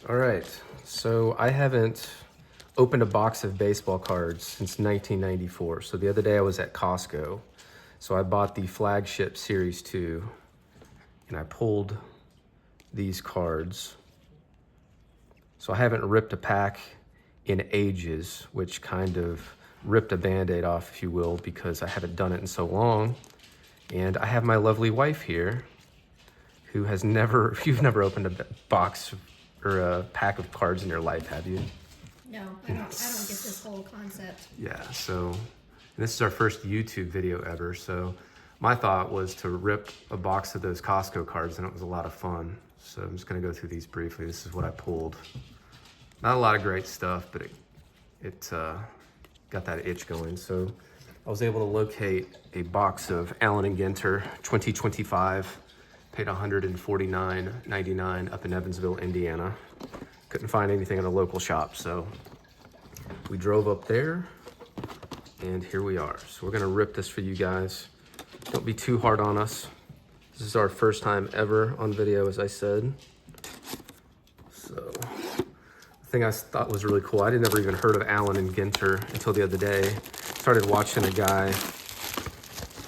All right, so I haven't opened a box of baseball cards since 1994. So the other day I was at Costco. So I bought the flagship Series 2 and I pulled these cards. So I haven't ripped a pack in ages, which kind of ripped a Band-Aid off, if you will, because I haven't done it in so long. And I have my lovely wife here who has never, you've never opened a box or a pack of cards in your life, have you? No, I don't get this whole concept. Yeah, so this is our first YouTube video ever. So my thought was to rip a box of those Costco cards, and it was a lot of fun. So I'm just gonna go through these briefly. This is what I pulled. Not a lot of great stuff, but it got that itch going. So I was able to locate a box of Allen & Ginter 2025. Paid $149.99 up in Evansville, Indiana. Couldn't find anything in a local shop, so we drove up there, and here we are. So we're gonna rip this for you guys. Don't be too hard on us. This is our first time ever on video, as I said. So the thing I thought was really cool, I'd never even heard of Allen & Ginter until the other day. Started watching a guy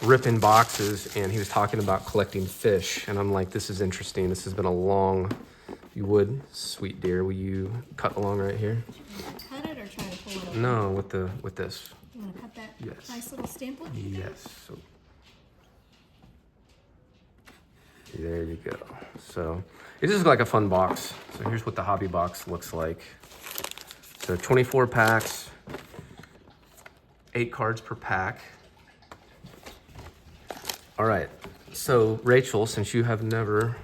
ripping boxes, and he was talking about collecting fish, and I'm like, this is interesting. This has been a long, you would, sweet dear, will you cut along right here? Cut it or try to pull it over? No, with this. You want to cut that Yes. nice little stamp one? Yes. So there you go. So it is like a fun box. So here's what the hobby box looks like. So 24 packs, 8 cards per pack. All right, so Rachel, since you have never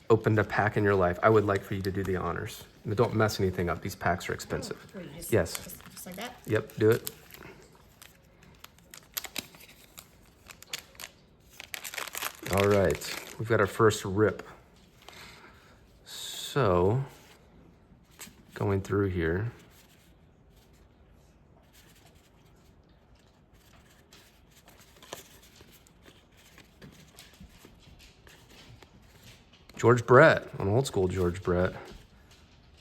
opened a pack in your life, I would like for you to do the honors. And don't mess anything up, these packs are expensive. Or you just, Yes. Just like that? Yep, do it. All right, we've got our first rip. So, going through here. George Brett, an old school George Brett.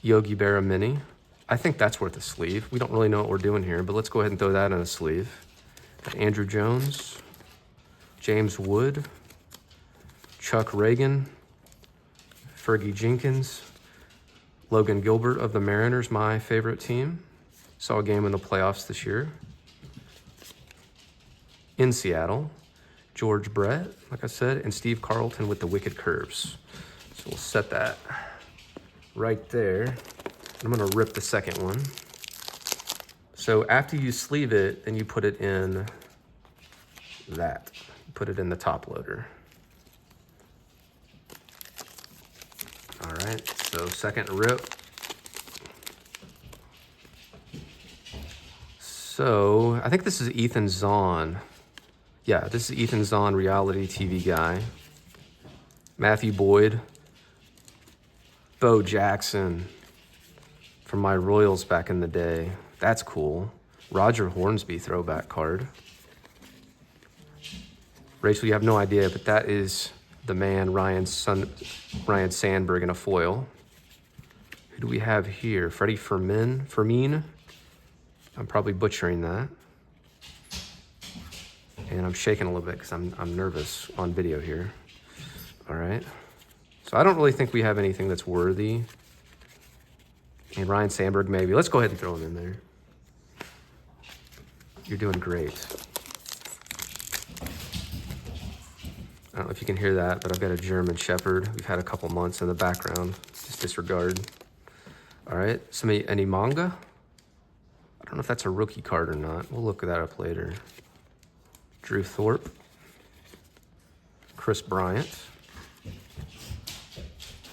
Yogi Berra Mini. I think that's worth a sleeve. We don't really know what we're doing here, but let's go ahead and throw that in a sleeve. Got Andrew Jones, James Wood, Chuck Reagan, Fergie Jenkins, Logan Gilbert of the Mariners, my favorite team. Saw a game in the playoffs this year. In Seattle, George Brett, like I said, and Steve Carlton with the Wicked Curves. So we'll set that right there. I'm gonna rip the second one. So after you sleeve it, then you put it in that. Put it in the top loader. All right, so second rip. So I think this is Ethan Zahn. Yeah, this is Ethan Zahn, reality TV guy. Matthew Boyd. Bo Jackson from my Royals back in the day. That's cool. Roger Hornsby throwback card. Rachel, you have no idea, but that is the man, Ryan Sandberg in a foil. Who do we have here? Freddie Fermin. I'm probably butchering that. And I'm shaking a little bit because I'm nervous on video here. All right. So I don't really think we have anything that's worthy. And Ryan Sandberg, maybe. Let's go ahead and throw him in there. You're doing great. I don't know if you can hear that, but I've got a German Shepherd. We've had a couple months in the background. Just disregard. All right. Any manga? I don't know if that's a rookie card or not. We'll look that up later. Drew Thorpe. Chris Bryant.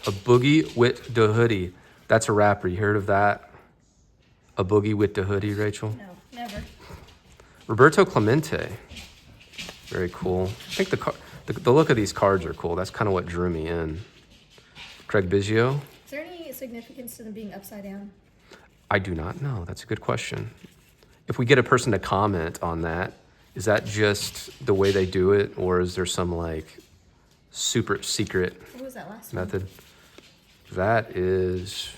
A Boogie with the Hoodie. That's a rapper. You heard of that? A Boogie with the Hoodie, Rachel? No, never. Roberto Clemente. Very cool. I think the look of these cards are cool. That's kind of what drew me in. Craig Biggio. Is there any significance to them being upside down? I do not know. That's a good question. If we get a person to comment on that, is that just the way they do it, or is there some like super secret What was that last method? That is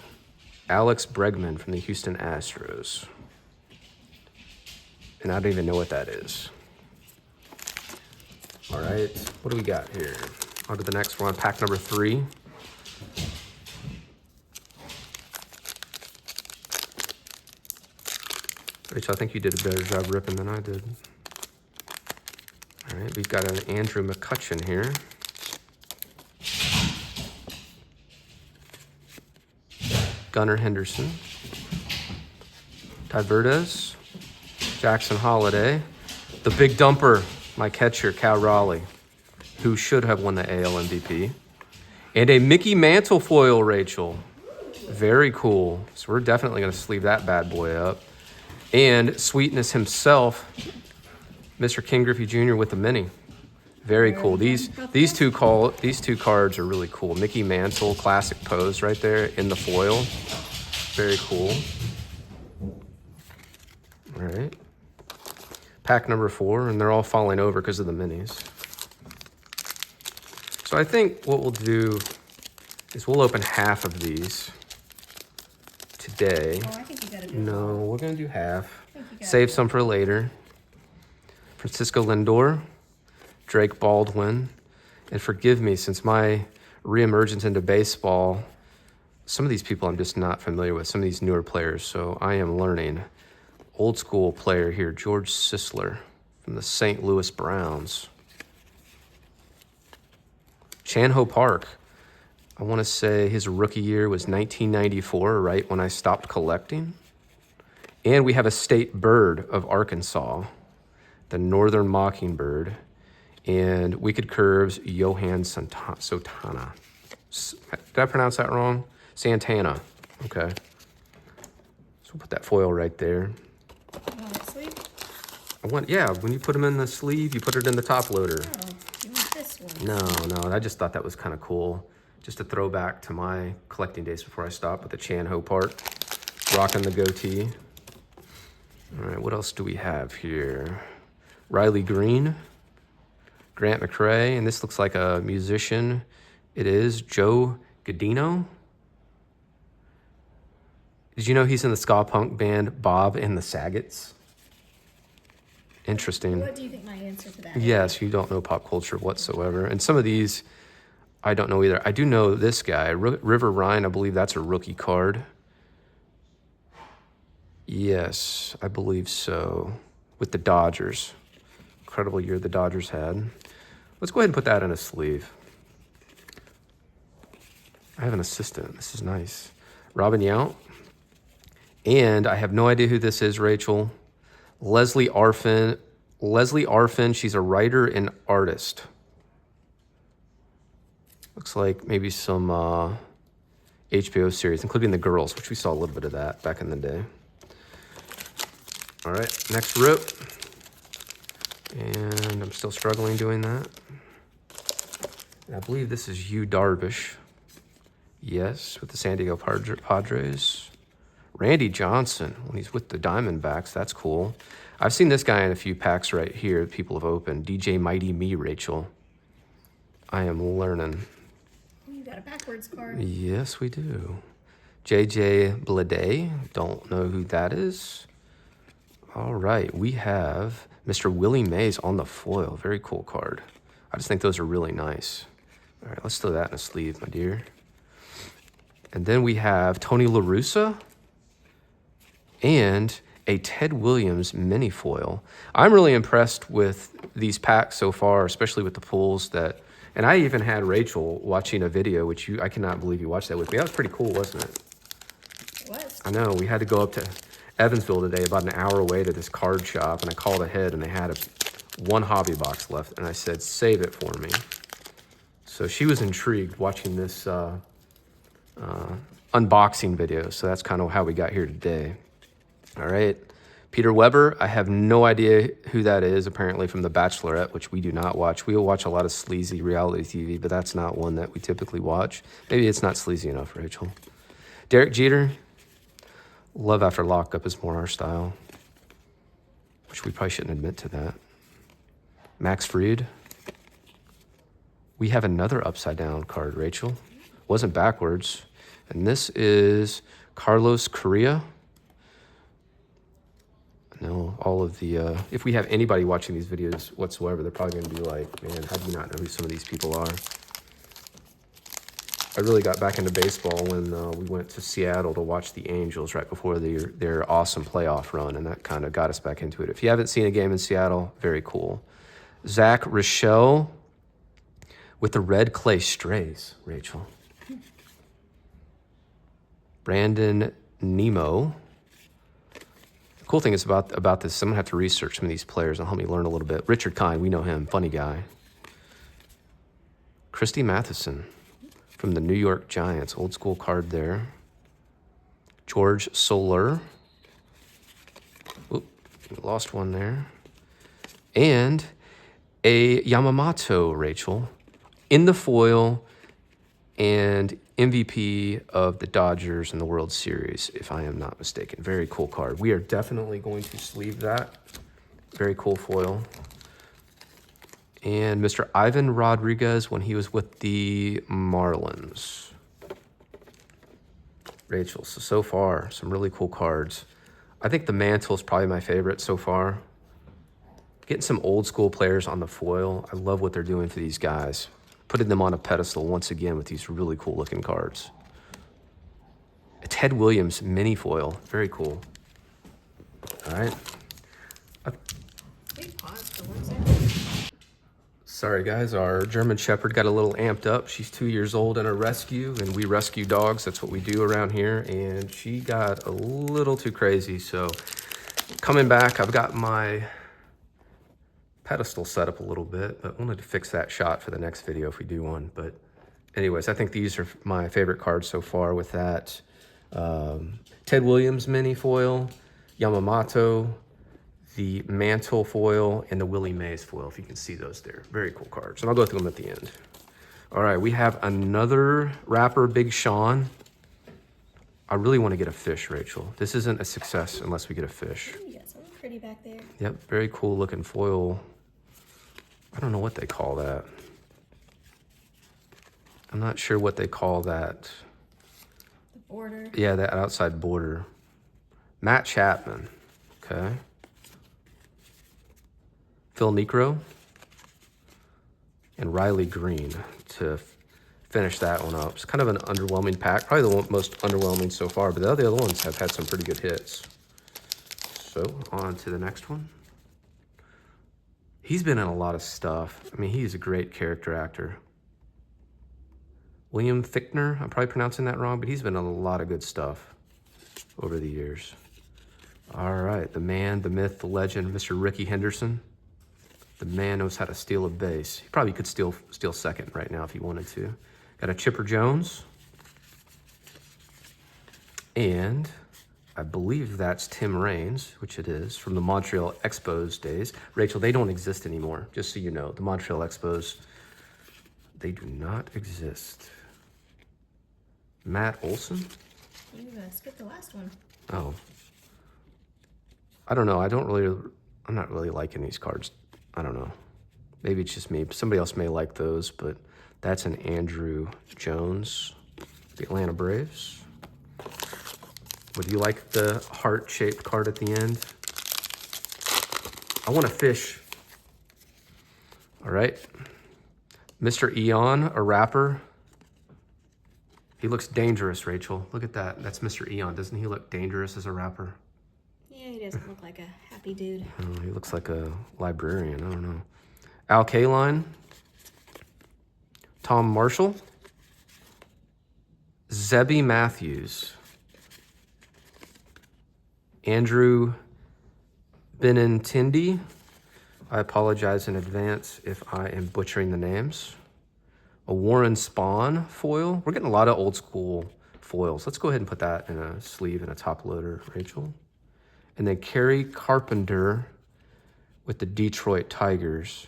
Alex Bregman from the Houston Astros. And I don't even know what that is. All right, what do we got here? On to the next one, pack number 3. Rachel, I think you did a better job ripping than I did. All right, we've got an Andrew McCutchen here. Gunnar Henderson. Ty Verdes. Jackson Holiday. The big dumper, my catcher, Cal Raleigh, who should have won the AL MVP. And a Mickey Mantle foil, Rachel. Very cool. So we're definitely going to sleeve that bad boy up. And Sweetness himself, Mr. King Griffey Jr. with the mini. Very cool. These two cards are really cool. Mickey Mantle, classic pose right there in the foil. Very cool. All right. Pack number 4, and they're all falling over because of the minis. So I think what we'll do is we'll open half of these today. Oh, I think you gotta do No, we're going to do half. I think you gotta Save do some for later. Francisco Lindor, Drake Baldwin, and forgive me, since my reemergence into baseball, some of these people I'm just not familiar with, some of these newer players, so I am learning. Old school player here, George Sisler from the St. Louis Browns. Chan-Ho Park, I want to say his rookie year was 1994, right when I stopped collecting. And we have a state bird of Arkansas, the Northern Mockingbird, and Wicked Curves, Johan Santana. Did I pronounce that wrong? Santana. Okay. So we'll put that foil right there. You want it sleeve? Yeah, when you put them in the sleeve, you put it in the top loader. Oh, you want this one? No, I just thought that was kind of cool. Just a throwback to my collecting days before I stopped with the Chan-Ho Park. Rocking the goatee. All right, what else do we have here? Riley Green, Grant McRae, and this looks like a musician. It is Joe Godino. Did you know he's in the ska punk band Bob and the Saggets? Interesting. What do you think my answer to that is? Yes, you don't know pop culture whatsoever. And some of these, I don't know either. I do know this guy, River Ryan, I believe that's a rookie card. Yes, I believe so. With the Dodgers. Incredible year the Dodgers had. Let's go ahead and put that in a sleeve. I have an assistant. This is nice. Robin Yount. And I have no idea who this is, Rachel. Leslie Arfin. She's a writer and artist. Looks like maybe some HBO series, including The Girls, which we saw a little bit of that back in the day. All right, next rip. And I'm still struggling doing that. And I believe this is Yu Darvish. Yes, with the San Diego Padres. Randy Johnson, when he's with the Diamondbacks, that's cool. I've seen this guy in a few packs right here that people have opened. DJ Mighty Me, Rachel. I am learning. You got a backwards card. Yes, we do. JJ Bleday, don't know who that is. All right, we have Mr. Willie Mays on the foil. Very cool card. I just think those are really nice. All right, let's throw that in a sleeve, my dear. And then we have Tony La Russa and a Ted Williams mini foil. I'm really impressed with these packs so far, especially with the pulls that, and I even had Rachel watching a video, which I cannot believe you watched that with me. That was pretty cool, wasn't it? It was. I know, we had to go up to Evansville today, about an hour away to this card shop, and I called ahead and they had one hobby box left, and I said, save it for me. So she was intrigued watching this unboxing video, so that's kind of how we got here today. All right, Peter Weber, I have no idea who that is, apparently from The Bachelorette, which we do not watch. We will watch a lot of sleazy reality TV, but that's not one that we typically watch. Maybe it's not sleazy enough, Rachel. Derek Jeter, Love After Lockup is more our style, which we probably shouldn't admit to that. Max Fried. We have another upside down card, Rachel. Wasn't backwards. And this is Carlos Correa. I know all of the, if we have anybody watching these videos whatsoever, they're probably going to be like, man, how do you not know who some of these people are? I really got back into baseball when we went to Seattle to watch the Angels right before their awesome playoff run, and that kind of got us back into it. If you haven't seen a game in Seattle, very cool. Zach Rochelle with the red clay strays, Rachel. Brandon Nemo. The cool thing is about this, I'm going to have to research some of these players and help me learn a little bit. Richard Kine, we know him, funny guy. Christy Matheson from the New York Giants, old school card there. George Soler. Oop, lost one there. And a Yamamoto, Rachel, in the foil and MVP of the Dodgers in the World Series, if I am not mistaken. Very cool card. We are definitely going to sleeve that. Very cool foil. And Mr. Ivan Rodriguez when he was with the Marlins. Rachel, so far, some really cool cards. I think the mantle is probably my favorite so far. Getting some old school players on the foil. I love what they're doing for these guys. Putting them on a pedestal once again with these really cool looking cards. A Ted Williams mini foil. Very cool. All right. Wait, pause for 1 second. Sorry guys, our German Shepherd got a little amped up. She's 2 years old in a rescue, and we rescue dogs. That's what we do around here. And she got a little too crazy. So coming back, I've got my pedestal set up a little bit, but wanted to fix that shot for the next video if we do one. But anyways, I think these are my favorite cards so far with that. Ted Williams mini foil, Yamamoto, the Mantle foil, and the Willie Mays foil, if you can see those there. Very cool cards. And I'll go through them at the end. All right, we have another wrapper, Big Sean. I really want to get a fish, Rachel. This isn't a success unless we get a fish. You got something pretty back there. Yep, very cool looking foil. I don't know what they call that. I'm not sure what they call that. The border. Yeah, that outside border. Matt Chapman, okay. Phil Necro and Riley Green to finish that one up. It's kind of an underwhelming pack, probably the most underwhelming so far, but the other ones have had some pretty good hits. So on to the next one. He's been in a lot of stuff. I mean, he's a great character actor. William Fichtner, I'm probably pronouncing that wrong, but he's been in a lot of good stuff over the years. All right, the man, the myth, the legend, Mr. Ricky Henderson. The man knows how to steal a base. He probably could steal second right now if he wanted to. Got a Chipper Jones. And I believe that's Tim Raines, which it is, from the Montreal Expos days. Rachel, they don't exist anymore, just so you know. The Montreal Expos, they do not exist. Matt Olson? You skipped the last one. Oh. I don't know. I'm not really liking these cards. I don't know. Maybe it's just me. Somebody else may like those, but that's an Andrew Jones, the Atlanta Braves. Would you like the heart-shaped card at the end? I want a fish. All right. Mr. Eon, a rapper. He looks dangerous, Rachel. Look at that. That's Mr. Eon. Doesn't he look dangerous as a rapper? Yeah, he doesn't look like a happy dude. Oh, he looks like a librarian. I don't know. Al Kaline. Tom Marshall. Zebby Matthews. Andrew Benintendi. I apologize in advance if I am butchering the names. A Warren Spahn foil. We're getting a lot of old school foils. Let's go ahead and put that in a sleeve and a top loader, Rachel. And then Kerry Carpenter with the Detroit Tigers.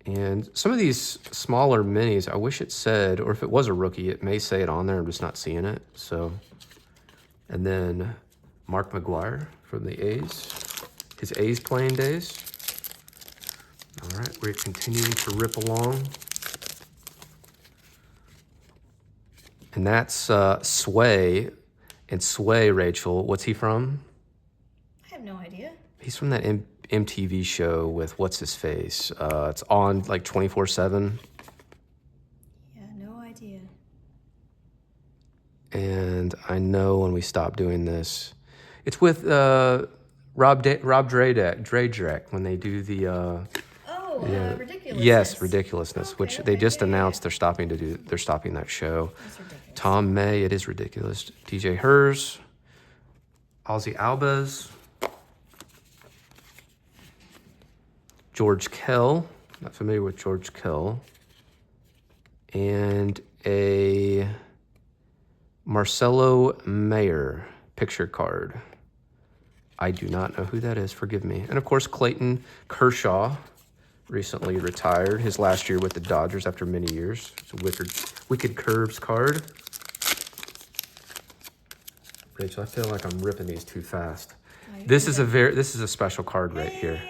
And some of these smaller minis, I wish it said, or if it was a rookie, it may say it on there. I'm just not seeing it. So, and then Mark McGuire from the A's, his A's playing days. All right, we're continuing to rip along. And that's Sway. And Sway, Rachel, what's he from? I have no idea. He's from that MTV show with what's his face. It's on like 24/7. Yeah, no idea. And I know when we stop doing this, it's with Rob Dredek when they do the Ridiculousness. yes, Ridiculousness, which they Okay, just yeah, announced they're stopping that show. That's ridiculous. Tom May, it is ridiculous. DJ Hers, Ozzy Albez, George Kell, not familiar with George Kell, and a Marcelo Mayer picture card. I do not know who that is, forgive me. And of course, Clayton Kershaw recently retired his last year with the Dodgers after many years. It's a Wicked Curves card. Rachel, I feel like I'm ripping these too fast. This is a special card right here.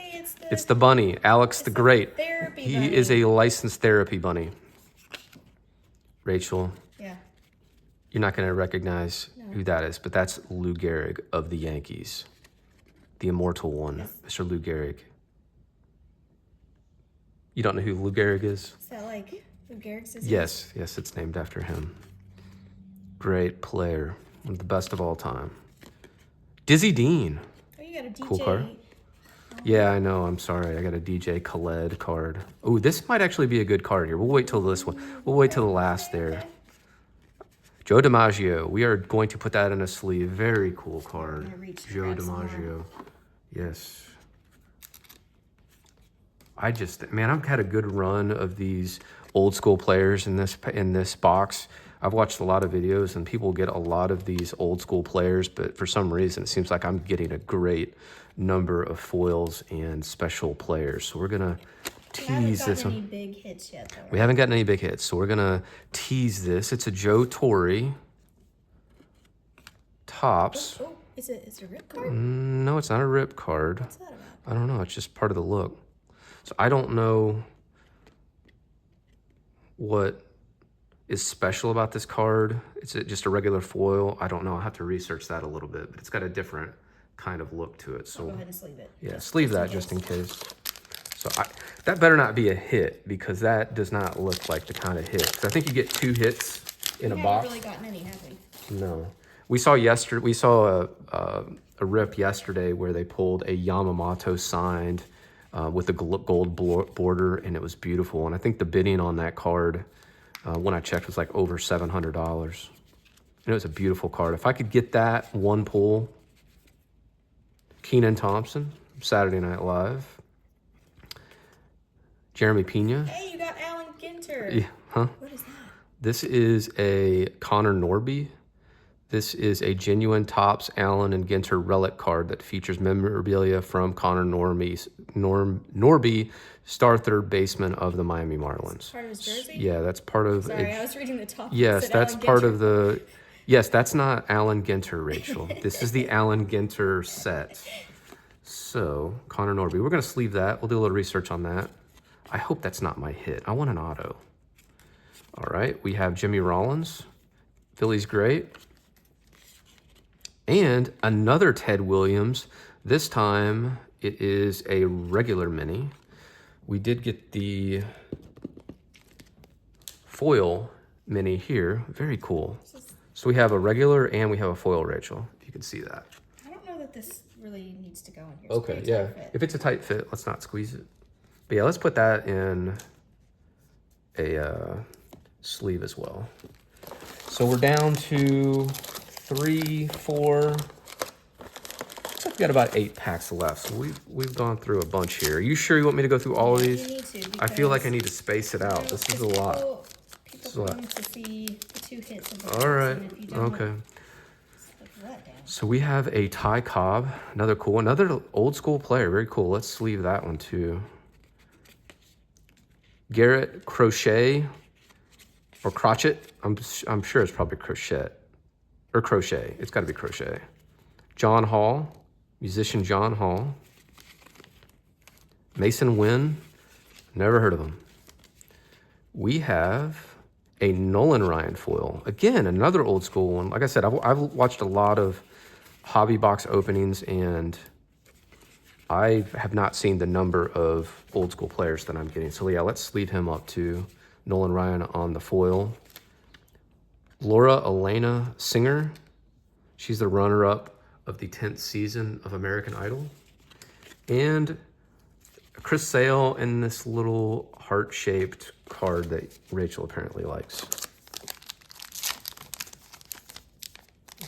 It's the bunny, Alex the Great. He bunny. is a licensed therapy bunny. Rachel, Yeah. you're not going to recognize who that is, but that's Lou Gehrig of the Yankees. The immortal one, Yes. Mr. Lou Gehrig. You don't know who Lou Gehrig is? Is that like Lou Gehrig's disease? Yes, it's named after him. Great player, one of the best of all time. Dizzy Dean. Oh, you got a DJ. Cool card. Yeah, I know. I'm sorry. I got a DJ Khaled card. Oh, this might actually be a good card here. We'll wait till this one. We'll wait till the last there. Joe DiMaggio. We are going to put that in a sleeve. Very cool card. I'm gonna reach to Joe grab some DiMaggio. Yes. Man, I've had a good run of these old school players in this box. I've watched a lot of videos and people get a lot of these old school players, but for some reason it seems like I'm getting a great number of foils and special players. So we're gonna tease this We haven't gotten one. any big hits yet, though. We haven't gotten any big hits, so we're gonna tease this. It's a Joe Torre. Tops. Oh, is it a rip card? No, it's not a rip card. What's that about? I don't know. It's just part of the look. So I don't know what is special about this card. Is it just a regular foil? I don't know. I'll have to research that a little bit, but it's got a different kind of look to it. I'll So go ahead and sleeve it. yeah, sleeve that just in case. So that better not be a hit because that does not look like the kind of hit. 'Cause I think you get 2 hits in a We box. haven't really gotten any, have we? No. We saw a rip yesterday where they pulled a Yamamoto signed with a gold border, and it was beautiful. And I think the bidding on that card, when I checked, was like over $700. And it was a beautiful card. If I could get that one pull, Keenan Thompson, Saturday Night Live, Jeremy Pena. Hey, you got Alan Ginter. Yeah, huh? What is that? This is a Connor Norby. This is a genuine Topps Allen and Ginter relic card that features memorabilia from Connor Norby, star third baseman of the Miami Marlins. Part of his jersey? Yeah, that's part of. Sorry, I was reading the top. Yes, It said that's Alan part Ginter. of the. Yes, that's not Alan Ginter, Rachel. This is the Alan Ginter set. So Connor Norby, we're gonna sleeve that. We'll do a little research on that. I hope that's not my hit. I want an auto. All right, we have Jimmy Rollins, Philly's great. And another Ted Williams. This time it is a regular mini. We did get the foil mini here. Very cool. So we have a regular and we have a foil, Rachel, if you can see that. I don't know that this really needs to go in here. It's Okay, pretty yeah. tight fit. If it's a tight fit, let's not squeeze it. But yeah, let's put that in a sleeve as well. So we're down to 3, 4. Looks like we got about 8 packs left. So we've gone through a bunch here. Are you sure you want me to go through all of Yeah, these? you need to, I feel like I because- need to space it out. This is a lot. This is a People lot. come to see the 2 hits of the All box, right. and if you don't, Okay. it's like a letdown. So we have a Ty Cobb, another cool, another old school player, very cool. Let's sleeve that one too. Garrett Crochet or Crotchet. I'm sure it's probably Crochet or Crochet. It's got to be Crochet. John Hall, musician John Hall. Mason Wynn, never heard of him. We have a Nolan Ryan foil. Again, another old school one. Like I said, I've watched a lot of hobby box openings, and I have not seen the number of old school players that I'm getting. So yeah, let's sleeve him up too. Nolan Ryan on the foil. Laura Elena Singer. She's the runner-up of the 10th season of American Idol. And Chris Sale in this little heart-shaped card that Rachel apparently likes.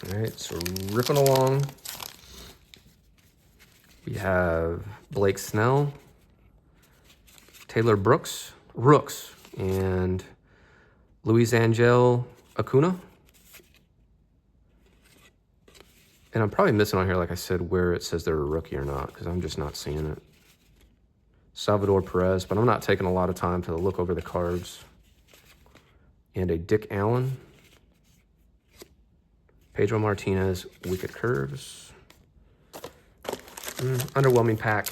All right, so ripping along. We have Blake Snell, Taylor Rooks, and Luis Angel Acuna. And I'm probably missing on here, like I said, where it says they're a rookie or not, because I'm just not seeing it. Salvador Perez, but I'm not taking a lot of time to look over the cards. And a Dick Allen. Pedro Martinez, Wicked Curves. Underwhelming pack.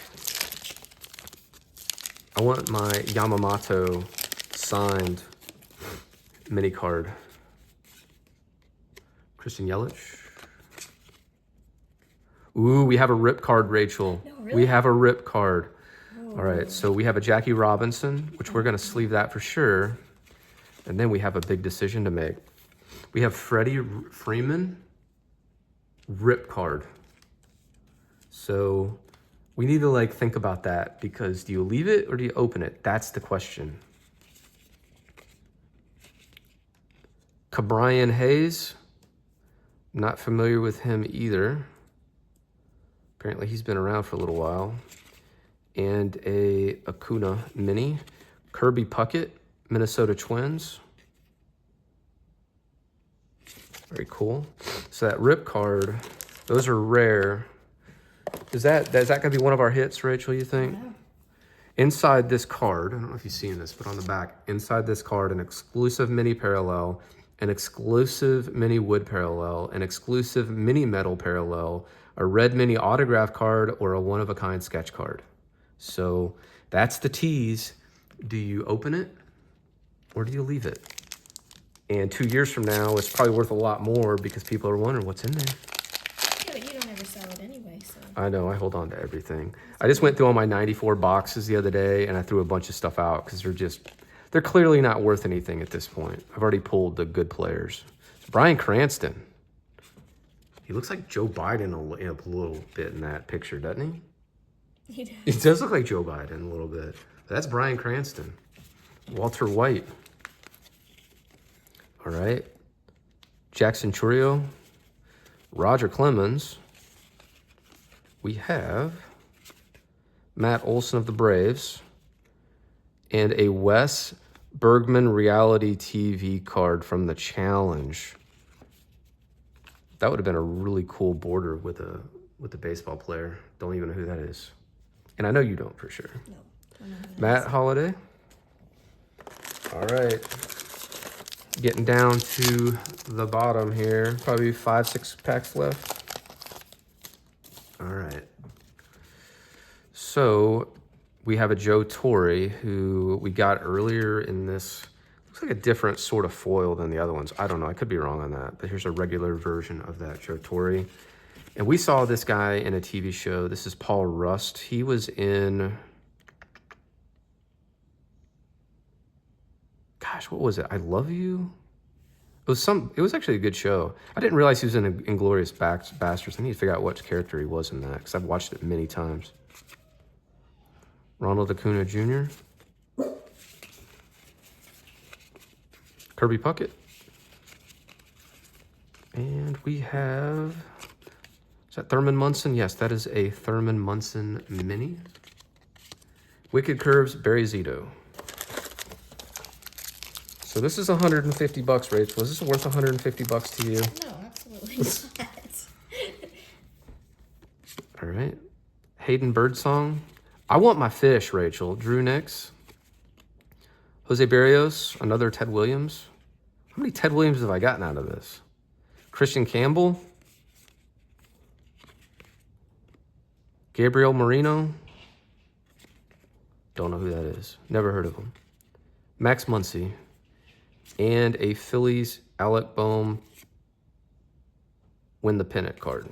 I want my Yamamoto signed mini card. Christian Yelich. Ooh, we have a rip card, Rachel. No, really? We have a rip card. Oh. All right, so we have a Jackie Robinson, which we're going to sleeve that for sure. And then we have a big decision to make. We have Freddie Freeman, rip card. So we need to like think about that, because do you leave it or do you open it? That's the question. Cabrian Hayes, not familiar with him either. Apparently he's been around for a little while. And a Acuna mini. Kirby Puckett, Minnesota Twins. Very cool. So that rip card, those are rare. Is that gonna be one of our hits, Rachel, you think? Yeah. Inside this card, I don't know if you've seen this, but on the back, inside this card, an exclusive mini parallel, an exclusive mini wood parallel, an exclusive mini metal parallel, a red mini autograph card, or a one-of-a-kind sketch card. So that's the tease. Do you open it or do you leave it? And 2 years from now, it's probably worth a lot more because people are wondering what's in there. Yeah, but you don't ever sell it anyway, so. I know, I hold on to everything. I just went through all my 94 boxes the other day and I threw a bunch of stuff out because they're clearly not worth anything at this point. I've already pulled the good players. Bryan Cranston. He looks like Joe Biden a little bit in that picture, doesn't he? He does. It does look like Joe Biden a little bit. That's Bryan Cranston. Walter White. All right. Jackson Chourio. Roger Clemens. We have Matt Olson of the Braves. And a Wes Bergman reality TV card from the Challenge. That would have been a really cool border with a baseball player. Don't even know who that is. And I know you don't for sure. No. I don't know who that Matt is. Holliday. All right. Getting down to the bottom here. Probably 5-6 packs left. All right. So we have a Joe Torre who we got earlier in this. Looks like a different sort of foil than the other ones. I don't know. I could be wrong on that. But here's a regular version of that Joe Torre. And we saw this guy in a TV show. This is Paul Rust. He was in... Gosh, what was it? I Love You? It was actually a good show. I didn't realize he was in Inglourious Basterds. I need to figure out what character he was in that, because I've watched it many times. Ronald Acuna Jr. Kirby Puckett. And we have... Is that Thurman Munson? Yes, that is a Thurman Munson mini. Wicked Curves, Barry Zito. So this is 150 bucks, Rach. Was this worth 150 bucks to you? No, absolutely not. All right. Hayden Birdsong. I want my fish, Rachel. Drew Nix. Jose Barrios, another Ted Williams. How many Ted Williams have I gotten out of this? Christian Campbell. Gabriel Marino. Don't know who that is. Never heard of him. Max Muncy. and a Phillies Alec Bohm win the pennant card.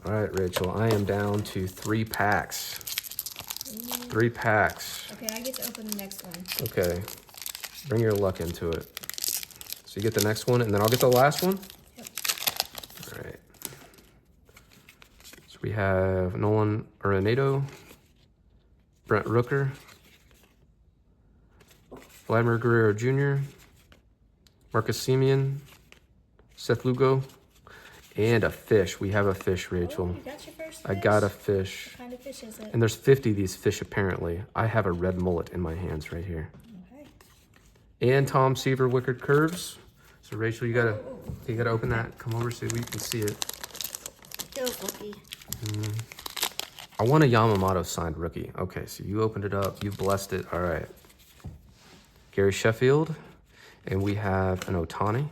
All right, Rachel, I am down to 3 packs. 3 packs. Okay, I get to open the next one. Okay, bring your luck into it. So you get the next one, and then I'll get the last one? Yep. All right. So we have Nolan Arenado, Brent Rooker, Vladimir Guerrero Jr., Marcus Semien, Seth Lugo, and a fish. We have a fish, Rachel. Oh, you got your first I fish? got a fish. What kind of fish is it? And there's 50 of these fish, apparently. I have a red mullet in my hands right here. Okay. And Tom Seaver Wicked Curves. So Rachel, you gotta open that. Come over so we can see it. Go, Lucky. I want a Yamamoto signed rookie. Okay, so you opened it up. You blessed it. All right. Gary Sheffield. And we have an Ohtani.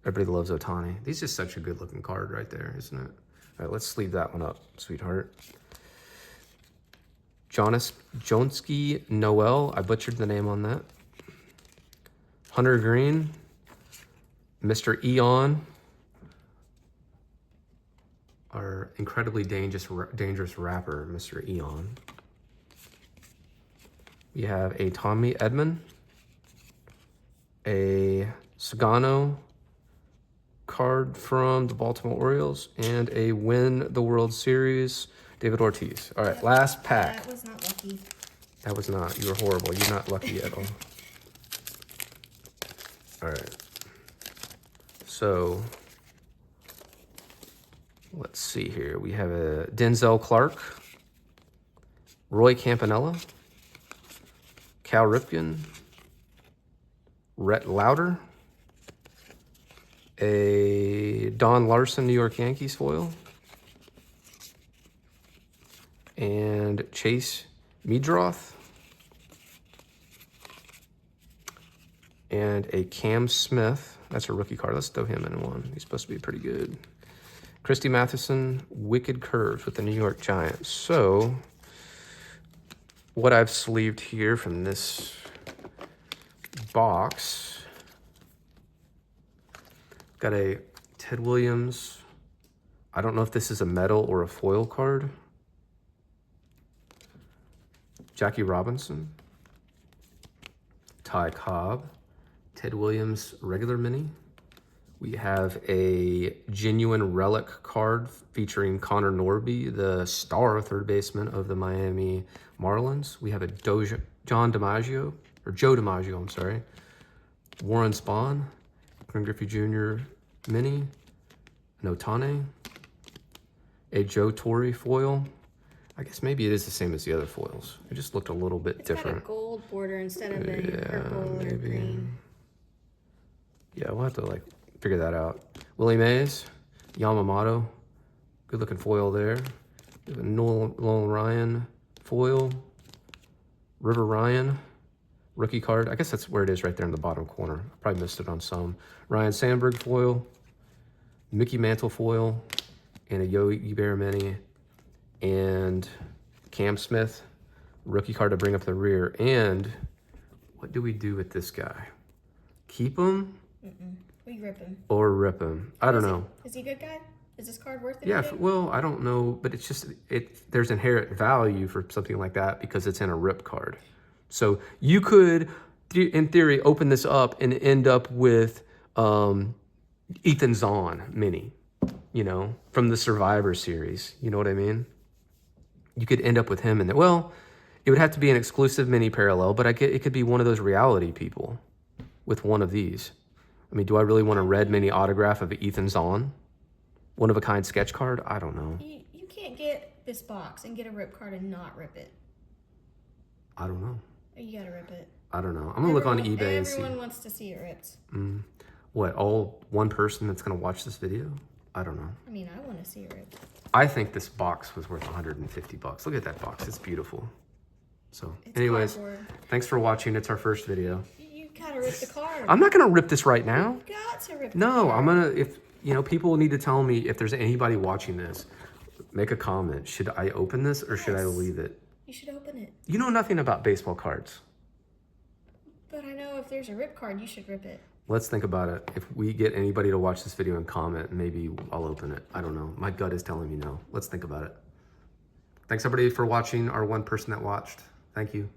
Everybody loves Ohtani. This is such a good looking card right there, isn't it? All right, let's sleeve that one up, sweetheart. Jonsky Noel. I butchered the name on that. Hunter Green. Mr. Eon. Our incredibly dangerous rapper, Mr. Eon. We have a Tommy Edman, a Sagano card from the Baltimore Orioles, and a Win the World Series, David Ortiz. All right, Yep. last pack. That was not lucky. That was not. You were horrible. You're not lucky at all. All right. So, let's see here. We have a Denzel Clark, Roy Campanella, Cal Ripken, Rhett Lauder, a Don Larson New York Yankees foil, and Chase Meadroth, and a Cam Smith. That's a rookie card. Let's throw him in one. He's supposed to be pretty good. Christy Matheson, Wicked Curves with the New York Giants. So, what I've sleeved here from this box, got a Ted Williams. I don't know if this is a metal or a foil card. Jackie Robinson, Ty Cobb, Ted Williams regular mini. We have a genuine relic card featuring Connor Norby, the star third baseman of the Miami Marlins. We have a Joe DiMaggio, I'm sorry. Warren Spahn, Ken Griffey Jr. mini, an Ohtani, a Joe Torre foil. I guess maybe it is the same as the other foils. It just looked a little bit different. It's got a gold border instead of a purple or green. Yeah, we'll have to figure that out. Willie Mays, Yamamoto, good looking foil there. We have a Nolan Ryan foil, River Ryan, rookie card. I guess that's where it is right there in the bottom corner. I probably missed it on some. Ryan Sandberg foil, Mickey Mantle foil, and a Yogi Berra mini, and Cam Smith, rookie card to bring up the rear. And what do we do with this guy? Keep him? We rip him. Or rip him? I don't know. Is he a good guy? Is this card worth it? Yeah, well, I don't know, but it's just, there's inherent value for something like that because it's in a rip card. So you could, in theory, open this up and end up with Ethan Zahn mini, from the Survivor series. You know what I mean? You could end up with him in there. Well, it would have to be an exclusive mini parallel, but it could be one of those reality people with one of these. I mean, do I really want a red mini autograph of Ethan Zahn? One of a kind sketch card? I don't know. You can't get this box and get a rip card and not rip it. I don't know. You gotta rip it. I don't know. I'm gonna look on eBay and see. Everyone wants to see it ripped. What, all one person that's gonna watch this video? I don't know. I mean, I want to see it ripped. I think this box was worth $150. Look at that box. It's beautiful. So, It's anyways, cardboard. thanks for watching. It's our first video. You gotta rip the card. I'm not gonna rip this right now. You got to rip the No, card. I'm gonna, people need to tell me if there's anybody watching this, make a comment. Should I open this or should I Yes. leave it? You should open it. You know nothing about baseball cards. But I know if there's a rip card, you should rip it. Let's think about it. If we get anybody to watch this video and comment, maybe I'll open it. I don't know. My gut is telling me no. Let's think about it. Thanks everybody for watching, our one person that watched. Thank you.